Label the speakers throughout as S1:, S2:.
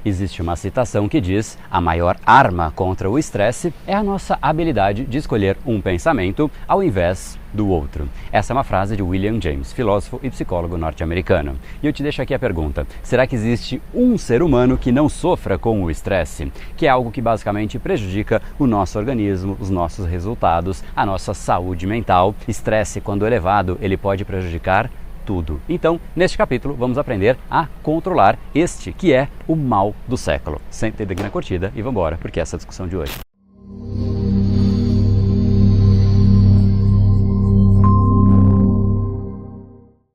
S1: Existe uma citação que diz: a maior arma contra o estresse é a nossa habilidade de escolher um pensamento ao invés do outro. Essa é uma frase de William James, filósofo e psicólogo norte-americano. E eu te deixo aqui a pergunta: será que existe um ser humano que não sofra com o estresse? Que é algo que basicamente prejudica o nosso organismo, os nossos resultados, a nossa saúde mental. Estresse, quando elevado, ele pode prejudicar tudo. Então, neste capítulo, vamos aprender a controlar este que é o mal do século. Senta aí na curtida e vamos embora, porque essa é a discussão de hoje.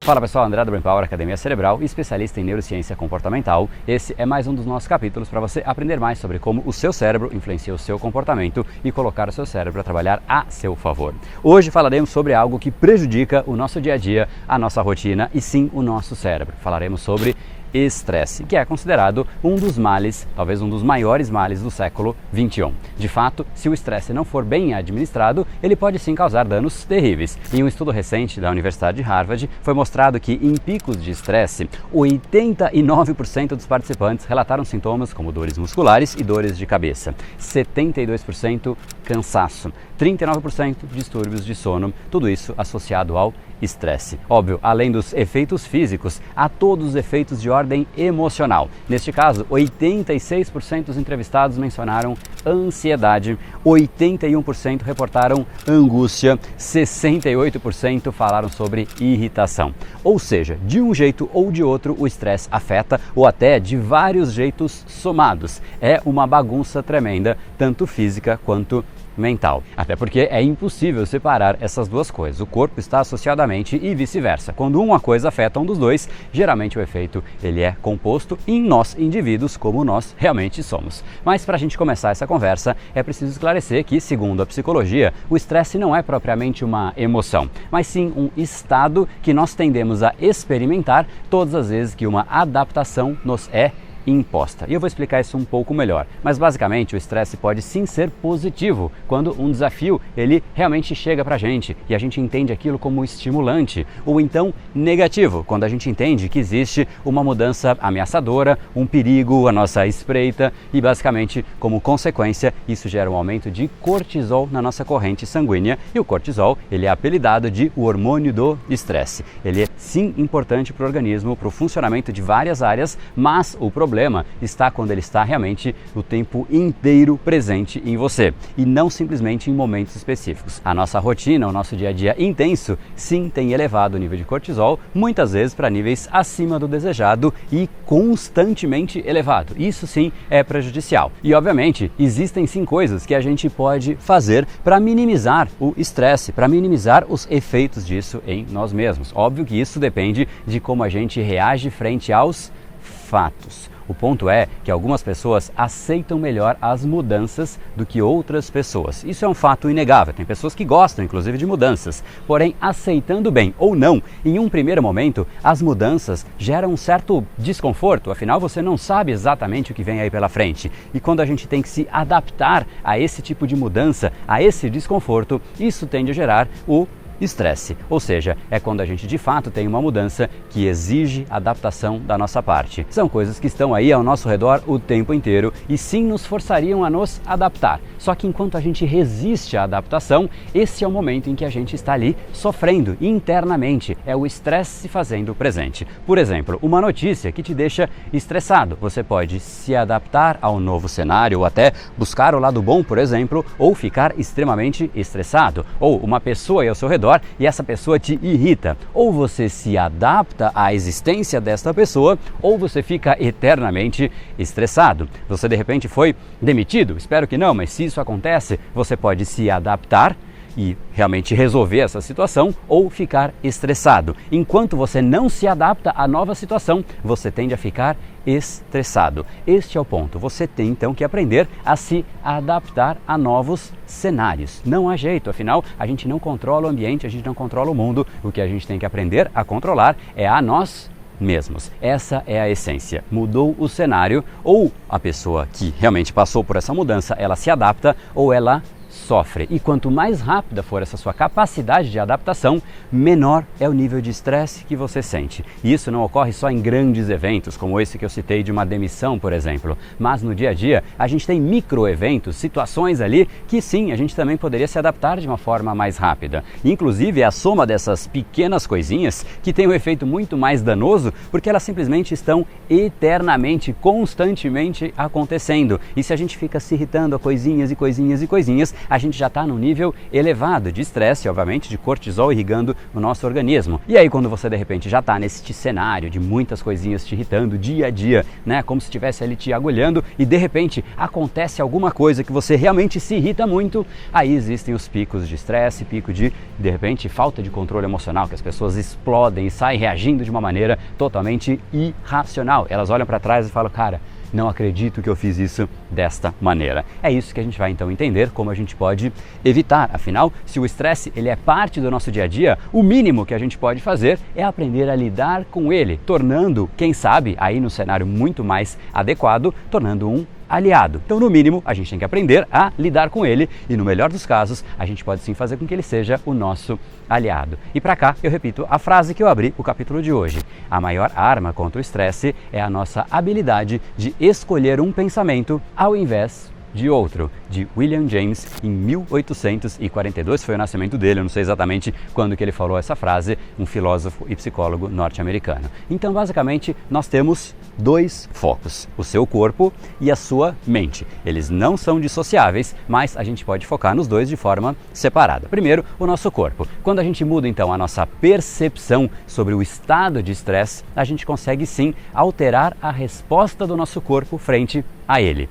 S1: Fala pessoal, André do Brain Power, Academia Cerebral e especialista em neurociência comportamental. Esse é mais um dos nossos capítulos para você aprender mais sobre como o seu cérebro influencia o seu comportamento e colocar o seu cérebro a trabalhar a seu favor. Hoje falaremos sobre algo que prejudica o nosso dia a dia, a nossa rotina e sim o nosso cérebro. Falaremos sobre estresse, que é considerado um dos males, talvez um dos maiores males do século XXI. De fato, se o estresse não for bem administrado, ele pode sim causar danos terríveis. Em um estudo recente da Universidade de Harvard, foi mostrado que em picos de estresse, 89% dos participantes relataram sintomas como dores musculares e dores de cabeça, 72% cansaço, 39% distúrbios de sono, tudo isso associado ao estresse. Óbvio, além dos efeitos físicos, há todos os efeitos de ordem emocional. Neste caso, 86% dos entrevistados mencionaram ansiedade, 81% reportaram angústia, 68% falaram sobre irritação. Ou seja, de um jeito ou de outro, o estresse afeta, ou até de vários jeitos somados. É uma bagunça tremenda, tanto física quanto mental. Até porque é impossível separar essas duas coisas. O corpo está associado à mente e vice-versa. Quando uma coisa afeta um dos dois, geralmente o efeito ele é composto em nós, indivíduos, como nós realmente somos. Mas para a gente começar essa conversa, é preciso esclarecer que, segundo a psicologia, o estresse não é propriamente uma emoção, mas sim um estado que nós tendemos a experimentar todas as vezes que uma adaptação nos é imposta. E eu vou explicar isso um pouco melhor. Mas basicamente o estresse pode sim ser positivo quando um desafio ele realmente chega pra gente e a gente entende aquilo como estimulante, ou então negativo, quando a gente entende que existe uma mudança ameaçadora, um perigo à nossa espreita e basicamente como consequência isso gera um aumento de cortisol na nossa corrente sanguínea e o cortisol ele é apelidado de o hormônio do estresse. Ele é sim importante para o organismo, para o funcionamento de várias áreas, mas o problema está quando ele está realmente o tempo inteiro presente em você e não simplesmente em momentos específicos. A nossa rotina, o nosso dia a dia intenso, sim tem elevado o nível de cortisol, muitas vezes para níveis acima do desejado e constantemente elevado. Isso sim é prejudicial. E obviamente existem sim coisas que a gente pode fazer para minimizar o estresse, para minimizar os efeitos disso em nós mesmos. Óbvio que isso depende de como a gente reage frente aos fatos. O ponto é que algumas pessoas aceitam melhor as mudanças do que outras pessoas. Isso é um fato inegável. Tem pessoas que gostam, inclusive, de mudanças. Porém, aceitando bem ou não, em um primeiro momento, as mudanças geram um certo desconforto. Afinal, você não sabe exatamente o que vem aí pela frente. E quando a gente tem que se adaptar a esse tipo de mudança, a esse desconforto, isso tende a gerar o estresse, ou seja, é quando a gente de fato tem uma mudança que exige adaptação da nossa parte. São coisas que estão aí ao nosso redor o tempo inteiro e sim nos forçariam a nos adaptar. Só que enquanto a gente resiste à adaptação, esse é o momento em que a gente está ali sofrendo internamente. É o estresse se fazendo presente. Por exemplo, uma notícia que te deixa estressado. Você pode se adaptar ao novo cenário ou até buscar o lado bom, por exemplo, ou ficar extremamente estressado. Ou uma pessoa ao seu redor e essa pessoa te irrita. Ou você se adapta à existência desta pessoa, ou você fica eternamente estressado. Você de repente foi demitido? Espero que não, mas se isso acontece, você pode se adaptar e realmente resolver essa situação ou ficar estressado. Enquanto você não se adapta à nova situação, você tende a ficar estressado. Este é o ponto. Você tem então que aprender a se adaptar a novos cenários. Não há jeito, afinal, a gente não controla o ambiente, a gente não controla o mundo. O que a gente tem que aprender a controlar é a nós mesmos. Essa é a essência. Mudou o cenário, ou a pessoa que realmente passou por essa mudança, ela se adapta ou ela sofre. E quanto mais rápida for essa sua capacidade de adaptação, menor é o nível de estresse que você sente. E isso não ocorre só em grandes eventos, como esse que eu citei de uma demissão, por exemplo, mas no dia a dia a gente tem microeventos, situações ali que sim, a gente também poderia se adaptar de uma forma mais rápida. Inclusive é a soma dessas pequenas coisinhas que tem um efeito muito mais danoso, porque elas simplesmente estão eternamente, constantemente acontecendo. E se a gente fica se irritando a coisinhas e coisinhas e coisinhas, a gente já está num nível elevado de estresse, obviamente, de cortisol irrigando o nosso organismo. E aí quando você de repente já está nesse cenário de muitas coisinhas te irritando dia a dia, né, como se estivesse ali te agulhando e de repente acontece alguma coisa que você realmente se irrita muito, aí existem os picos de estresse, pico de repente, falta de controle emocional, que as pessoas explodem e saem reagindo de uma maneira totalmente irracional. Elas olham para trás e falam, cara, não acredito que eu fiz isso desta maneira. É isso que a gente vai então entender como a gente pode evitar. Afinal, se o estresse ele é parte do nosso dia a dia, o mínimo que a gente pode fazer é aprender a lidar com ele, tornando, quem sabe, aí no cenário muito mais adequado, tornando um aliado. Então, no mínimo, a gente tem que aprender a lidar com ele e, no melhor dos casos, a gente pode sim fazer com que ele seja o nosso aliado. E para cá, eu repito a frase que eu abri o capítulo de hoje. A maior arma contra o estresse é a nossa habilidade de escolher um pensamento ao invés de outro, de William James, em 1842, foi o nascimento dele, eu não sei exatamente quando que ele falou essa frase, um filósofo e psicólogo norte-americano. Então, basicamente, nós temos dois focos, o seu corpo e a sua mente. Eles não são dissociáveis, mas a gente pode focar nos dois de forma separada. Primeiro, o nosso corpo. Quando a gente muda, então, a nossa percepção sobre o estado de estresse, a gente consegue, sim, alterar a resposta do nosso corpo frente a ele.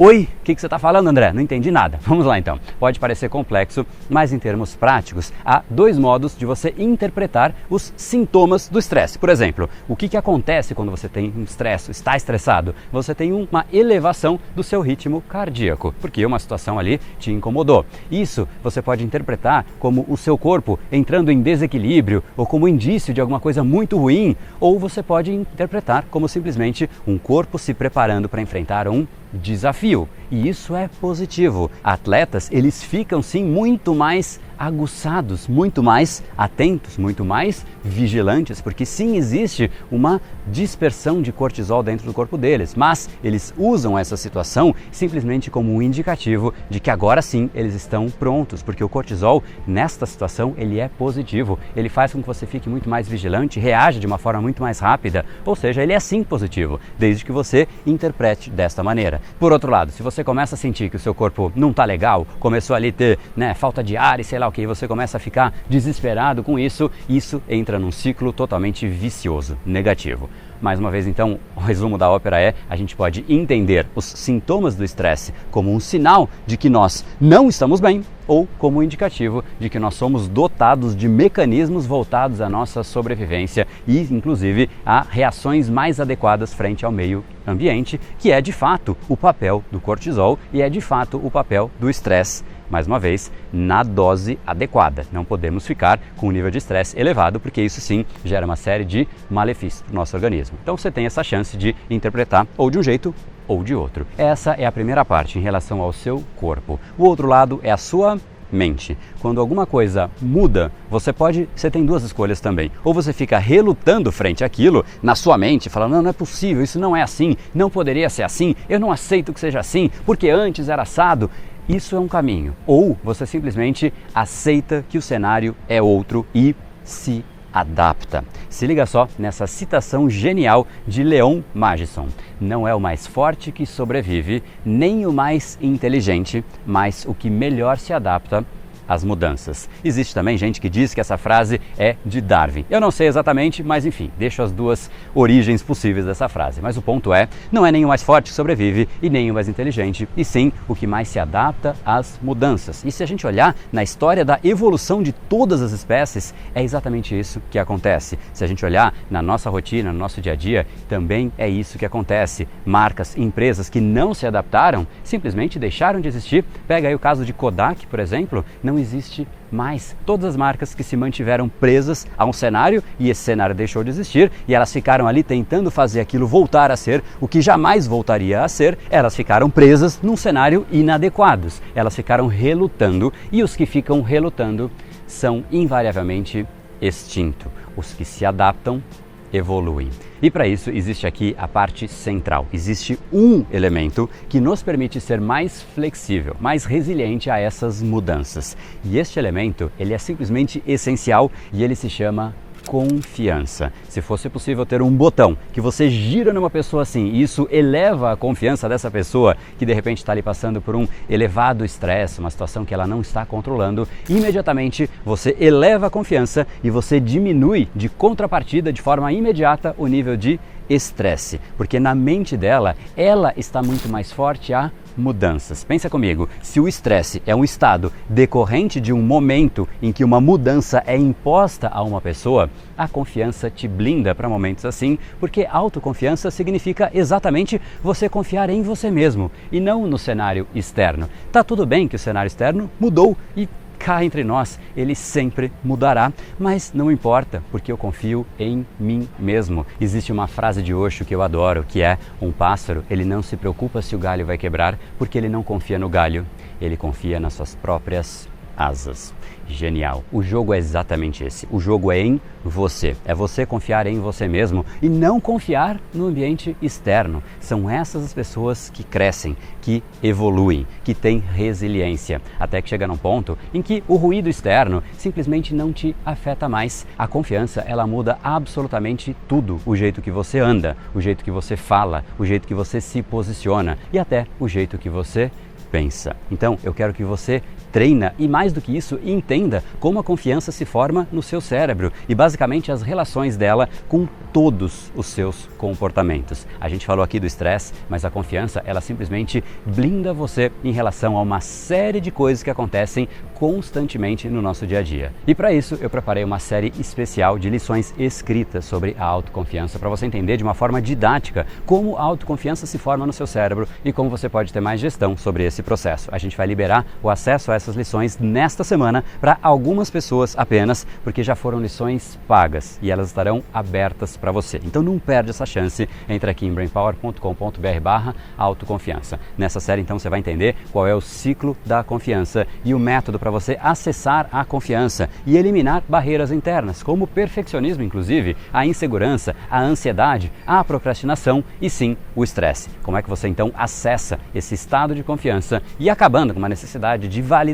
S1: Oi, o que você está falando, André? Não entendi nada. Vamos lá então. Pode parecer complexo, mas em termos práticos, há dois modos de você interpretar os sintomas do estresse. Por exemplo, o que acontece quando você tem um estresse, está estressado? Você tem uma elevação do seu ritmo cardíaco, porque uma situação ali te incomodou. Isso você pode interpretar como o seu corpo entrando em desequilíbrio ou como indício de alguma coisa muito ruim, ou você pode interpretar como simplesmente um corpo se preparando para enfrentar um desafio. E isso é positivo. Atletas, eles ficam sim muito mais aguçados, muito mais atentos, muito mais vigilantes, porque sim existe uma dispersão de cortisol dentro do corpo deles, mas eles usam essa situação simplesmente como um indicativo de que agora sim eles estão prontos, porque o cortisol nesta situação ele é positivo, ele faz com que você fique muito mais vigilante, reaja de uma forma muito mais rápida, ou seja, ele é sim positivo, desde que você interprete desta maneira. Por outro lado, se você começa a sentir que o seu corpo não está legal, começou ali a ter falta de ar e sei lá o que, você começa a ficar desesperado com isso, isso entra num ciclo totalmente vicioso, negativo. Mais uma vez, então, o resumo da ópera é: a gente pode entender os sintomas do estresse como um sinal de que nós não estamos bem ou como um indicativo de que nós somos dotados de mecanismos voltados à nossa sobrevivência e, inclusive, a reações mais adequadas frente ao meio ambiente, que é, de fato, o papel do cortisol e é, de fato, o papel do estresse. Mais uma vez, na dose adequada. Não podemos ficar com um nível de estresse elevado, porque isso sim gera uma série de malefícios para o nosso organismo. Então você tem essa chance de interpretar ou de um jeito ou de outro. Essa é a primeira parte em relação ao seu corpo. O outro lado é a sua mente. Quando alguma coisa muda, você tem duas escolhas também. Ou você fica relutando frente àquilo na sua mente, falando, não é possível, isso não é assim, não poderia ser assim, eu não aceito que seja assim, porque antes era assado. Isso é um caminho. Ou você simplesmente aceita que o cenário é outro e se adapta. Se liga só nessa citação genial de Leon Magisson. Não é o mais forte que sobrevive, nem o mais inteligente, mas o que melhor se adapta às mudanças. Existe também gente que diz que essa frase é de Darwin. Eu não sei exatamente, mas enfim, deixo as duas origens possíveis dessa frase. Mas o ponto é, não é nem o mais forte que sobrevive e nem o mais inteligente, e sim o que mais se adapta às mudanças. E se a gente olhar na história da evolução de todas as espécies, é exatamente isso que acontece. Se a gente olhar na nossa rotina, no nosso dia a dia, também é isso que acontece. Marcas, empresas que não se adaptaram, simplesmente deixaram de existir. Pega aí o caso de Kodak, por exemplo, não não existe mais. Todas as marcas que se mantiveram presas a um cenário e esse cenário deixou de existir e elas ficaram ali tentando fazer aquilo voltar a ser o que jamais voltaria a ser, elas ficaram presas num cenário inadequados. Elas ficaram relutando e os que ficam relutando são invariavelmente extintos. Os que se adaptam evoluem. E para isso existe aqui a parte central. Existe um elemento que nos permite ser mais flexível, mais resiliente a essas mudanças. E este elemento, ele é simplesmente essencial e ele se chama confiança. Se fosse possível ter um botão que você gira numa pessoa assim, e isso eleva a confiança dessa pessoa que de repente está ali passando por um elevado estresse, uma situação que ela não está controlando, imediatamente você eleva a confiança e você diminui de contrapartida de forma imediata o nível de estresse, porque na mente dela, ela está muito mais forte a mudanças. Pensa comigo, se o estresse é um estado decorrente de um momento em que uma mudança é imposta a uma pessoa, a confiança te blinda para momentos assim, porque autoconfiança significa exatamente você confiar em você mesmo e não no cenário externo. Tá tudo bem que o cenário externo mudou e cá entre nós, ele sempre mudará, mas não importa, porque eu confio em mim mesmo. Existe uma frase de Osho que eu adoro, que é: um pássaro, ele não se preocupa se o galho vai quebrar, porque ele não confia no galho, ele confia nas suas próprias asas. Genial. O jogo é exatamente esse. O jogo é em você. É você confiar em você mesmo e não confiar no ambiente externo. São essas as pessoas que crescem, que evoluem, que têm resiliência. Até que chega num ponto em que o ruído externo simplesmente não te afeta mais. A confiança, ela muda absolutamente tudo. O jeito que você anda, o jeito que você fala, o jeito que você se posiciona e até o jeito que você pensa. Então, eu quero que você treina e, mais do que isso, entenda como a confiança se forma no seu cérebro e basicamente as relações dela com todos os seus comportamentos. A gente falou aqui do estresse, mas a confiança, ela simplesmente blinda você em relação a uma série de coisas que acontecem constantemente no nosso dia a dia. E para isso, eu preparei uma série especial de lições escritas sobre a autoconfiança para você entender de uma forma didática como a autoconfiança se forma no seu cérebro e como você pode ter mais gestão sobre esse processo. A gente vai liberar o acesso a essas lições nesta semana para algumas pessoas apenas, porque já foram lições pagas e elas estarão abertas para você. Então não perde essa chance, entra aqui em brainpower.com.br/autoconfiança. Nessa série então você vai entender qual é o ciclo da confiança e o método para você acessar a confiança e eliminar barreiras internas, como o perfeccionismo inclusive, a insegurança, a ansiedade, a procrastinação e sim, o estresse. Como é que você então acessa esse estado de confiança e acabando com uma necessidade de validação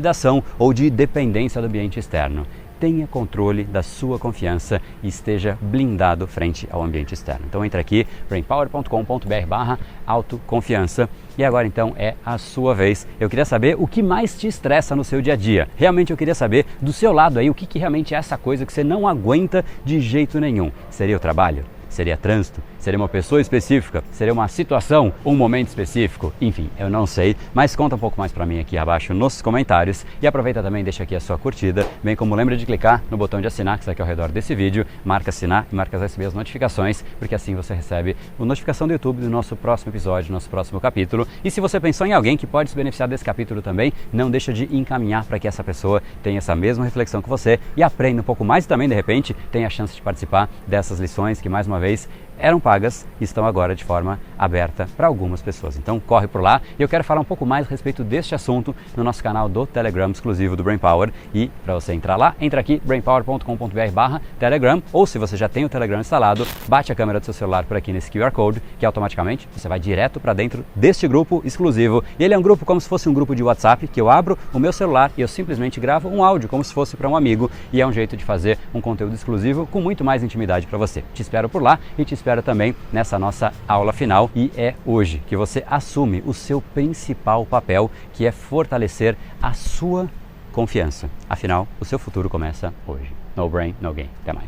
S1: ou de dependência do ambiente externo. Tenha controle da sua confiança e esteja blindado frente ao ambiente externo. Então entra aqui, brainpower.com.br/autoconfiança. E agora então é a sua vez. Eu queria saber o que mais te estressa no seu dia a dia. Realmente eu queria saber do seu lado aí o que realmente é essa coisa que você não aguenta de jeito nenhum. Seria o trabalho? Seria trânsito? Seria uma pessoa específica? Seria uma situação? Um momento específico? Enfim, eu não sei, mas conta um pouco mais para mim aqui abaixo nos comentários e aproveita também, deixa aqui a sua curtida, bem como lembra de clicar no botão de assinar que está aqui ao redor desse vídeo, marca assinar e marca receber as notificações, porque assim você recebe a notificação do YouTube do nosso próximo episódio, do nosso próximo capítulo. E se você pensou em alguém que pode se beneficiar desse capítulo também, não deixa de encaminhar para que essa pessoa tenha essa mesma reflexão que você e aprenda um pouco mais e também, de repente, tenha a chance de participar dessas lições que, mais uma vez, eram pagas e estão agora de forma aberta para algumas pessoas. Então corre por lá e eu quero falar um pouco mais a respeito deste assunto no nosso canal do Telegram exclusivo do Brain Power. E para você entrar lá, entra aqui brainpower.com.br/telegram, ou se você já tem o Telegram instalado, bate a câmera do seu celular por aqui nesse QR Code, que automaticamente você vai direto para dentro deste grupo exclusivo. E ele é um grupo como se fosse um grupo de WhatsApp, que eu abro o meu celular e eu simplesmente gravo um áudio como se fosse para um amigo, e é um jeito de fazer um conteúdo exclusivo com muito mais intimidade para você. Te espero por lá e te espero também nessa nossa aula final, e é hoje que você assume o seu principal papel, que é fortalecer a sua confiança. Afinal, o seu futuro começa hoje. No brain, no gain. Até mais.